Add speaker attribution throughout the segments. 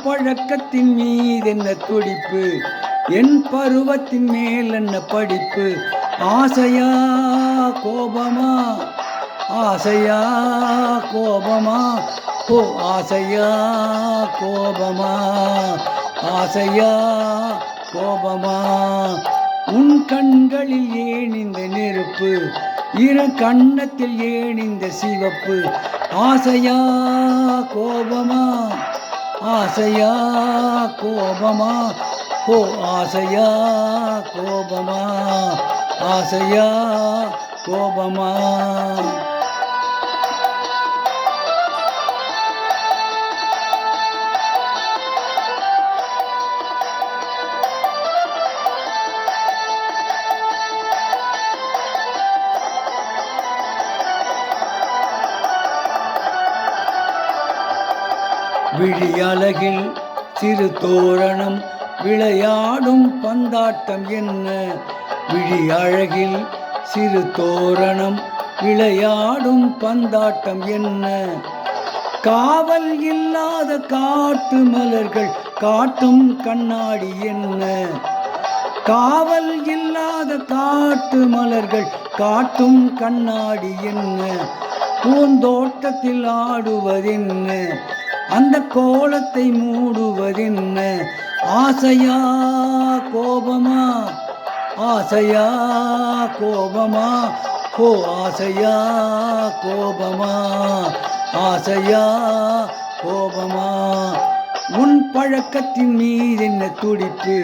Speaker 1: பழக்கத்தின் மீதென்ன துடிப்பு, என் பருவத்தின் மேல் என்ன படிப்பு. ஆசையா கோபமா, ஆசையா கோபமா, ஓ ஆசையா கோபமா, ஆசையா கோபமா. உன் கண்களில் ஏன் இந்த நெருப்பு, இரு கண்ணத்தில் ஏன் இந்த சிவப்பு. ஆசையா கோபமா, ஆசையா கோபமா, ஓ ஆசையா கோபமா, ஆசையா கோபமா. விழியழகில் சிறு தோரணம் விளையாடும் பந்தாட்டம் என்ன. விழியழகில் சிறு தோரணம் விளையாடும் பந்தாட்டம் என்ன. காவல் இல்லாத காட்டு மலர்கள் காட்டும் கண்ணாடி என்ன. காவல் இல்லாத காட்டு மலர்கள் காட்டும் கண்ணாடி என்ன. பூந்தோட்டத்தில் ஆடுவதென்ன, அந்த கோலத்தை மூடுவதென்ன. ஆசையா கோபமா, ஆசையா கோபமா, ஓ ஆசையா கோபமா, ஆசையா கோபமா. உன் பழக்கத்தின் மீது என்ன துடிப்பு,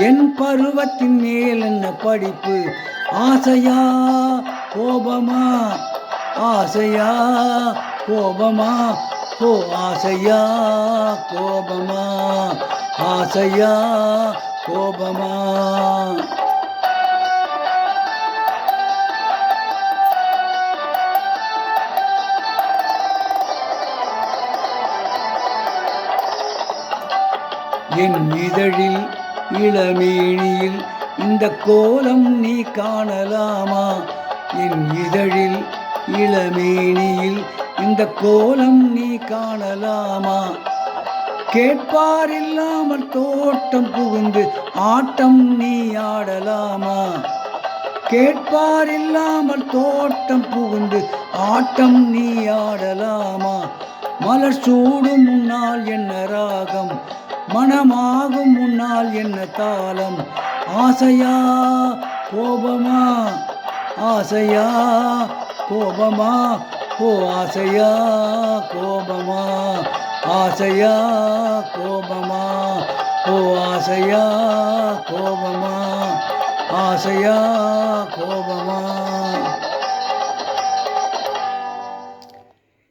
Speaker 1: என் பருவத்தின் மேல் என்ன படிப்பு. ஆசையா கோபமா, ஆசையா கோபமா, ஓ ஆசையா கோபமா, ஆசையா கோபமா. என் இதழில் இளமேனியில் இந்த கோலம் நீ காணலாமா. என் இதழில் இளமேனியில் இந்த கோலம் நீ காணலாமா. கேட்பார் இல்லாமல் தோட்டம் புகுந்து ஆட்டம் நீ ஆடலாமா. கேட்பார் இல்லாமல் தோட்டம் புகுந்து ஆட்டம் நீ ஆடலாமா. மலர் சூடும் முன்னால் என்ன ராகம், மனமாகும் முன்னால் என்ன தாளம். ஆசையா கோபமா, ஆசையா கோபமா, ஓ ஆசையா கோபமா, ஆசையா கோபமா, ஓ ஆசையா கோபமா, ஆசையா கோபமா.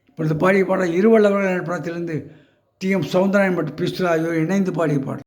Speaker 1: இப்பொழுது பாடிய பாடல் இருவல்லவர்கள் படத்திலிருந்து டி.எம். சௌந்தரராயன் மற்றும் பிஸ்துலா ஆகியோர் இணைந்து பாடிய பாடல்.